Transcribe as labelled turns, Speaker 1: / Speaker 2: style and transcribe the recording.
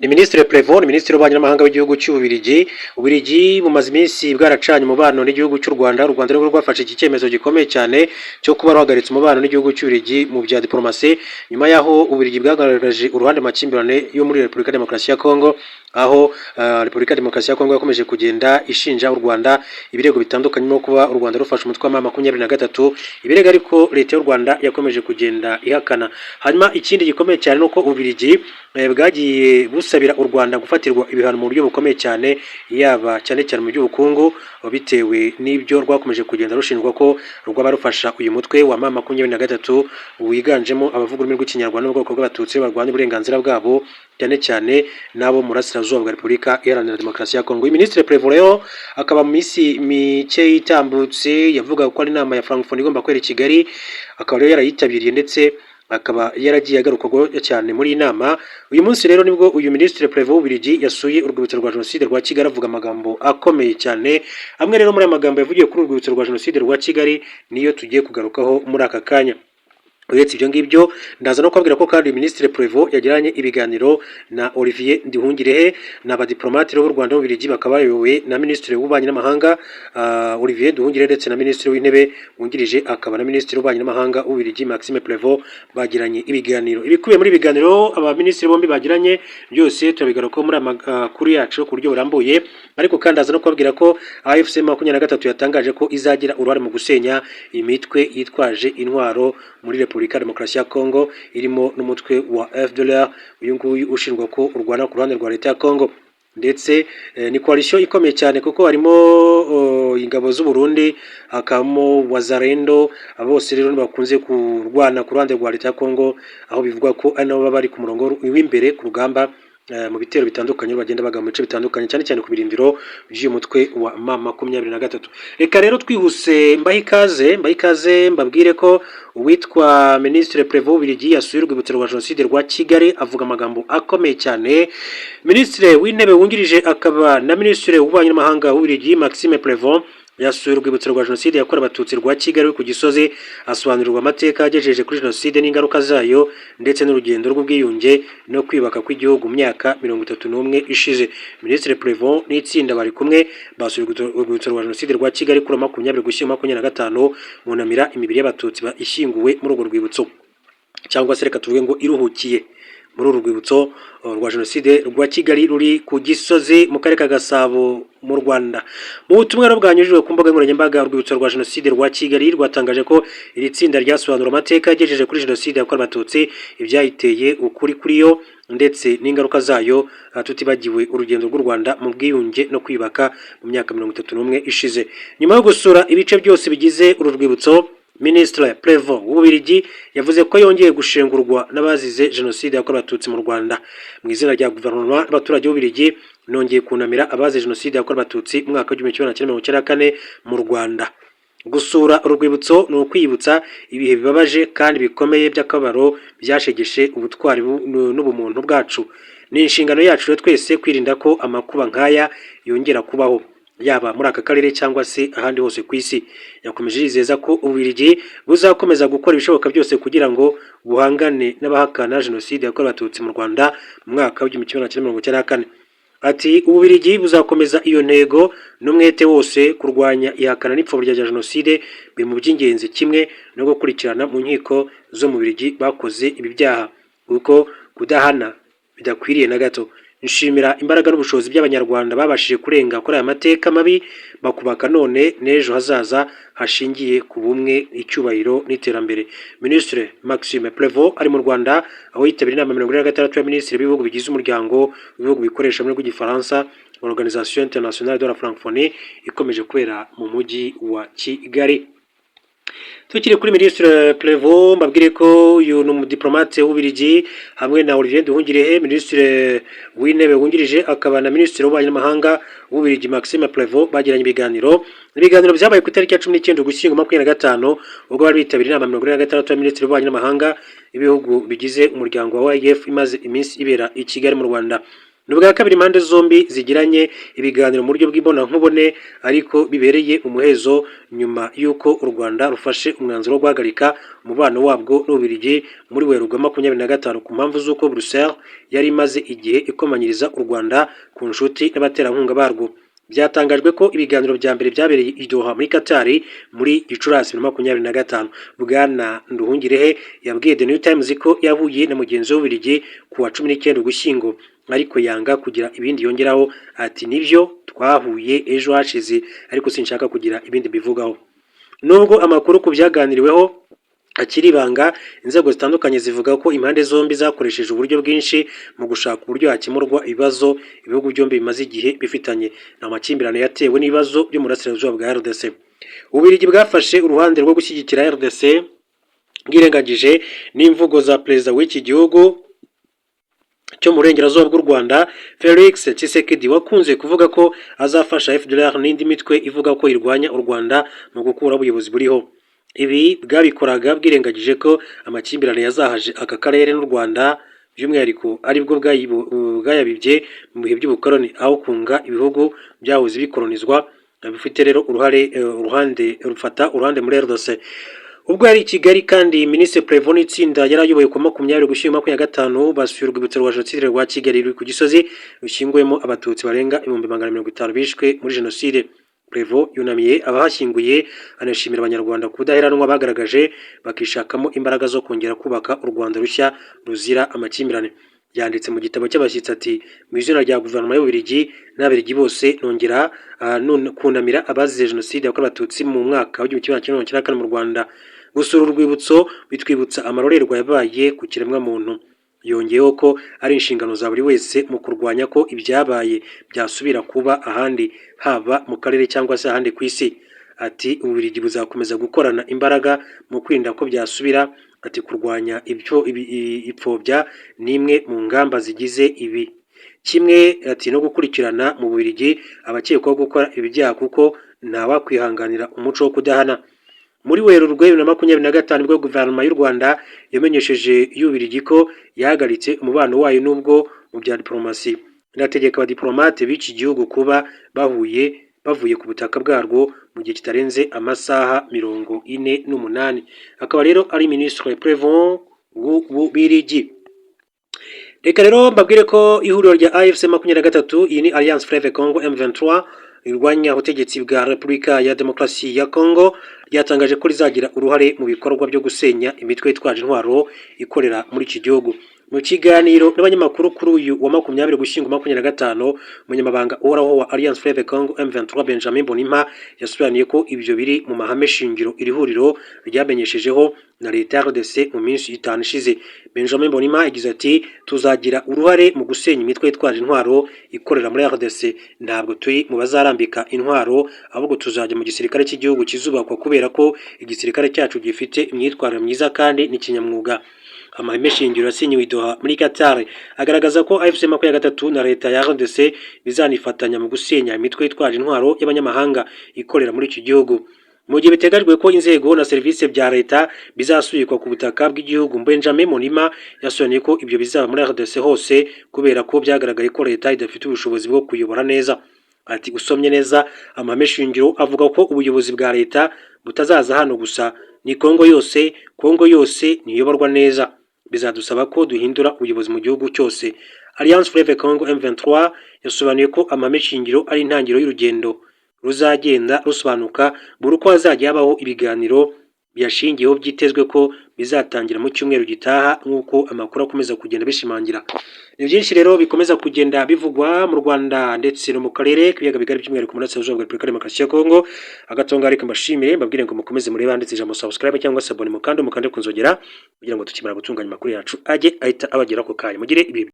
Speaker 1: ni Ministre Prévost, ni Ministre w'ububanyi n'amahanga w'igihugu cy'Ububirigi. Ububirigi bumaze iminsi bwaracanye umubano n'igihugu cy'u Rwanda. U Rwanda rwo rwafashe iki cyemezo gikomeye cyane cyo kuba ruhagaritse umubano n'igihugu cy'Ububirigi mu bya diplomasi, nyuma yaho Ububirigi bwagaragaje uruhande makimbirane yo muri Repubulika ya Demokarasi ya Kongo, aho Repubulika ya Demokarasi ya Kongo yakomeje kugenda ishinja u Rwanda ibirego bitandukanye no kuba u Rwanda rufashe umutwe wa M23, ibirego ariko leta y'u Rwanda yakomeje kugenda ihakana. Hanyuma ikindi gikomeye cyane nuko Ububirigi bwagiye busabira u Rwanda gufatirwa ibihano mu buryo bukomeye cyane, yaba cyane cyane mu by'ubukungu, bitewe n'ibyo rwakomeje kugenda rushinjwa ko rwaba rufasha uyu mutwe wa M23 wiganjemo abavuga ururimi rw'ikinyarwanda n'ubwoko bw'abatutsi barwanya uburenganzira bwabo, cyane cyane nabo mu burasirazuba bwa Repubulika Iharanira Demokarasi ya Kongo. Ministre Prévost rero akaba mu minsi mike yitambutse yavuga ko ari inama ya Francophonie igomba kwera i Kigali, akaba rero yarayitabiriye ndetse akaba yaragiye agarukwaho cyane muri inama. Uyu munsi rero nibwo uyu Ministre Prévost w'Ububirigi yasuye urwibutso rwa Jenoside rwa Kigali avuga amagambo akomeye cyane. Amwe rero muri amagambo yavugiye kuri urwibutso rwa Jenoside rwa Kigali niyo tugiye kugarukaho muri aka kanya. Uretse ibyo ngibyo ndaza no kubabwira ko kandi Ministre Prévost yagiranye ibiganiro na Olivier Nduhungirehe n'abadiplomate b'u Rwanda n'Ububirigi, bakaba bayobowe na Ministre w'ububanyi n'amahanga Olivier Nduhungirehe ndetse na Ministre w'intebe wungirije akaba na Ministre w'ububanyi n'amahanga w'Ububirigi Maxime Prévost. Bagiranye ibiganiro, ibikubiye muri ibiganiro aba ministre bombi bagiranye byose turabigarukaho muri amakuru yacu ku buryo burambuye. Ariko kandi ndaza no kubabwira ko AFC 23 yatangaje ko izagira uruhare mu gusenya imitwe yitwaje intwaro muri Repubulika ya Demokarasi ya Kongo, irimo n'umutwe wa FDLR, uyu nguyu ushinjwa ko urwana ku ruhande rwa leta ya Kongo. Ndetse ni coalition ikomeye cyane kuko harimo ingabo z'u Burundi, hakamo Wazalendo, bose rero bakunze kurwana ku ruhande rwa leta ya Kongo, aho bivugwa ko ari nabo bari ku murongo w'imbere ku rugamba mu bitero bitandukanye bagenda baga mu bice bitandukanye, cyane cyane ku birindiro by'uyu mutwe wa M23. Reka rero twihuse mbahe ikaze mbabwire ko uwitwa Ministre Prévost w'Ububirigi yasuye urwibutso rwa Jenoside rwa Kigali avuga amagambo akomeye cyane. Ministre w'intebe wungirije akaba na Ministre w'ububanyi n'amahanga w'Ububirigi Maxime Prévost yasuye urwibutso rwa Jenoside yakorewe Abatutsi rwa Kigali ku Gisozi, asobanurirwa amateka yagejeje kuri Jenoside n'ingaruka zayo ndetse n'urugendo rw'ubwiyunge no kwibaka kw'igihugu mu myaka 31 ishize. Ministre Prévost n'itsinda bari kumwe basuye urwibutso rwa Jenoside rwa Kigali kuri 20/25 bunamira imibiri y'abatutsi ishyinguwe muri urwo rwibutso, cyangwa se reka tuvuge ngo iruhukiye muri uru rwibutso rwa Jenoside rwa Kigali ruri ku Gisozi mu karere ka Gasabo mu Rwanda. Mu butumwa bwanyujijwe ku mbuga nkoranyambaga, urwibutso rwa Jenoside rwa Kigali rwatangaje ko iri tsinda ryasobanura amateka yagejeje kuri Jenoside yakorewe Abatutsi, ibyayiteye, ukuri kuri yo ndetse n'ingaruka zayo, tutibagiwe urugendo rw'u Rwanda mu bwiyunge no kwibaka mu myaka 31 ishize. Nyuma yo gusura ibice byose bigize uru rwibutso, Ministre Prévost w'Ububirigi yavuze ko yongeye gushengurwa n'abazize Jenoside yakorewe Abatutsi mu Rwanda. Mu izina rya guverinoma n'abaturage b'Ububirigi nongeye kunamira abazize Jenoside yakorewe Abatutsi mu mwaka w'1994 mu Rwanda. Gusura urwibutso ni ukwibutsa ibihe bibabaje kandi bikomeye by'akabaro byashegeshe ubutwari n'ubumuntu bwacu. Ni inshingano yacu twese kwirinda ko amakuba nkaya yongera kubaho, yaba muri aka karere cyangwa se ahandi hose ku isi. Yakomeje yizeza ko Ububirigi buzakomeza gukora ibishoboka byose kugira ngo buhangane n'abahakana Jenoside yakorewe Abatutsi mu Rwanda mu mwaka w'1994. Ati Ububirigi buzakomeza iyo ntego n'umwete wose kurwanya ihakana n'ipfobya rya Jenoside, biri mu by'ingenzi kimwe no gukurikirana mu nkiko zo mu Ububirigi bakoze ibi byaha, kuko kudahana bidakwiriye na gato. Nshimira imbaraga n'ubushobozi by'Abanyarwanda babashije kurenga kuri aya mateka mabi, bakubaka none n'ejo hazaza hashingiye ku bumwe, icyubahiro n'iterambere. Ministre Maxime Prévost ari mu Rwanda aho yitabiriye inama 26 ya Minisitiri b'ibihugu bigize umuryango w'ibihugu bikoresha muri rw'igifaransa Organisation Internationale de la Francophonie ikomeje kubera mu mujyi wa Kigali. Tukiri kuri Ministre Prévost mbabwire ko uyu n'umudiplomate w'Ububirigi hamwe na Olivier Nduhungirehe Ministre w'intebe wungirije akaba na Ministre w'ububanyi n'amahanga w'Ububirigi Maxime Prévost bagiranye ibiganiro byabaye ku itariki ya 19 Ugushyingo 2025 ubwo bari bitabiriye inama 26 ya Ministre w'ububanyi n'amahanga ibihugu bigize umuryango wa OIF imaze iminsi ibera i Kigali mu Rwanda. ni ubwa kabiri impande zombi zigiranye ibiganiro mu buryo bw'imbonankubone ariko bibereye umuhezo nyuma y'uko u Rwanda rufashe umwanzuro wo guhagarika umubano wabwo n'Ububiligi muri Werurwe 2025 ku mpamvu z'uko Bruxelles yari imaze igihe ikomanyiriza u Rwanda ku nshuti n'abaterankunga barwo. Byatangajwe ko ibiganiro bya mbere byabereye i Doha muri Qatar muri Gicurasi 2025. Bwana Nduhungirehe yabwiye The New Times ko yahuye na mugenzi w'Ububiligi ku wa 19 Ugushyingo ariko yanga kugira ibindi yongeraho ati nivyo twahuye ejo hashize ariko sinshaka kugira ibindi bivugaho. Nubwo amakuru ku byaganiriweho akiri ibanga, inzego zitandukanye zivuga ko impande zombi zakoresheje uburyo bwinshi mu gushaka uburyo hakemurwa ibibazo ibihugu byombi bimaze igihe bifitanye. Amakimbirane yatewe n'ibibazo byo mu burasirazuba bwa RDC. Ububiligi bwafashe uruhande rwo gushyigikira RDC bwirengagije n'imvugo za perezida w'iki gihugu cyo mu burengerazuba bw'u Rwanda Felix Tshisekedi wakunze kuvuga ko azafasha FDLR n'indi mitwe ivuga ko irwanya u Rwanda mu gukura ubuyobozi buriho. Ibi bwabikoraga bwirengagije ko amakimbirane yazahaje aka karere n'u Rwanda by'umwihariko aribwo bwayabibye mu bihe by'ubukoloni aho kunga ibihugu byahoze bikolonizwa bifite rero uruhande muri RDC. Ubwo yari i Kigali kandi Minisitiri Prévôt n'itsinda yari ayoboye ku 20 Ugushyingo 2025 basuye urwibutso rwa Jenoside rwa Kigali ruri ku Gisozi rushyinguyemo abatutsi barenga 150 bishwe muri Jenoside. Prévôt yunamiye abahashyinguye anashimira abanyarwanda kudaheranwa bagaragaje bakishakamo imbaraga zo kongera kubaka u Rwanda rushya ruzira amakimbirane. Yanditse mu gitabo cy'abashyitsi ati mu izina rya guverinoma y'Ububiligi n'Ababiligi bose nongera kunamira abazize Jenoside yakorewe Abatutsi mu mwaka wa 1994 mu Rwanda. Gusura urwibutso bitwibutsa amarorerwa yabaye ku kiremwa muntu. Yongeyeho ko ari inshingano za buri wese mu kurwanya ko ibyabaye byasubira kuba ahandi haba mu karere cyangwa se ahandi ku isi. Ati Ububiligi buzakomeza gukorana imbaraga mu kwirinda ko byasubira. Ati kurwanya ipfobya n'imwe mu ngamba zigize ibi. Kimwe ati no gukurikirana mu Bubiligi abakekwaho gukora ibyaha kuko ntawakwihanganira umuco wo kudahana. Muri Werurwe 2025 nibwo guverinoma y'u Rwanda yamenyesheje y'Ububiligi ko yahagaritse umubano wayo nubwo mu bya diplomasi. Inategeka abadiplomate b'iki gihugu kuba bavuye ku butaka bwarwo mu gihe kitarenze amasaha 48. Akaba rero ari Minisitiri Prévôt w'Ububiligi. Reka rero mbabwire ko ihuriro rya AFC 23 iyi ni Alliance Fleuve Congo M23 irwanya ubutegetsi bwa Repubulika ya Demokarasi ya Congo ryatangaje ko rizagira uruhare mu bikorwa byo gusenya imitwe yitwaje intwaro ikorera muri iki gihugu. Mu kiganiro n'abanyamakuru kuri uyu wa 20 Ugushyingo 2025 umunyamabanga uhoraho wa Alliance Fleuve Congo M23 Benjamin Mbonimpa yasobanuye ko ibyo biri mu mahame shingiro iri huriro ryamenyeshejeho na leta ya RDC mu minsi 5 ishize. Benjamin Mbonimpa yagize ati tuzagira uruhare mu gusenya imitwe yitwaje intwaro ikorera muri RDC. Ntabwo turi mu bazarambika intwaro ahubwo tuzajya mu gisirikare cy'igihugu kizubakwa kubera ko igisirikare cyacu gifite imyitwarire myiza kandi n'ikinyamwuga. Amahame shingiro yasinyiwe i Doha muri Qatar agaragaza ko AFC 23 na leta ya RDC bizanifatanya mu gusenya imitwe yitwaje intwaro y'abanyamahanga ikorera muri iki gihugu. Mu gihe biteganyijwe ko inzego na serivisi bya leta bizasubikwa ku butaka bw'igihugu, Benjamin Mbonimpa yasobanuye ko ibyo bizaba muri RDC hose kubera ko byagaragaye ko leta idafite ubushobozi bwo kuyobora neza. Ati usomye neza amahame shingiro avuga ko ubuyobozi bwa leta butazaza hano gusa, ni Kongo yose niyoborwa neza. Bizadusaba ko duhindura ubuyobozi mu gihugu cyose. Alliance Fleuve Congo M23 yasobanuye ko amahame shingiro ari intangiriro y'urugendo ruzagenda rusobanuka buri uko hazajya habaho ibiganiro byashingiyeho byitezwe ko bizatangira mu cyumweru gitaha nk'uko amakuru akomeza kugenda bishimangira. Ni byinshi rero bikomeza kugenda bivugwa mu Rwanda ndetse no mu karere k'ibiyaga bigari by'umwihariko mu burasirazuba bwa Repubulika ya Demokarasi ya Kongo. Agatonga reka mbashimire mbabwire ngo mukomeze mureba ndetse ijambo subscribe cyangwa se abone mukande kunzogera kugira ngo tukimara gutunganya amakuru yacu ajye ahita abagera ku kanya. Mugire ibi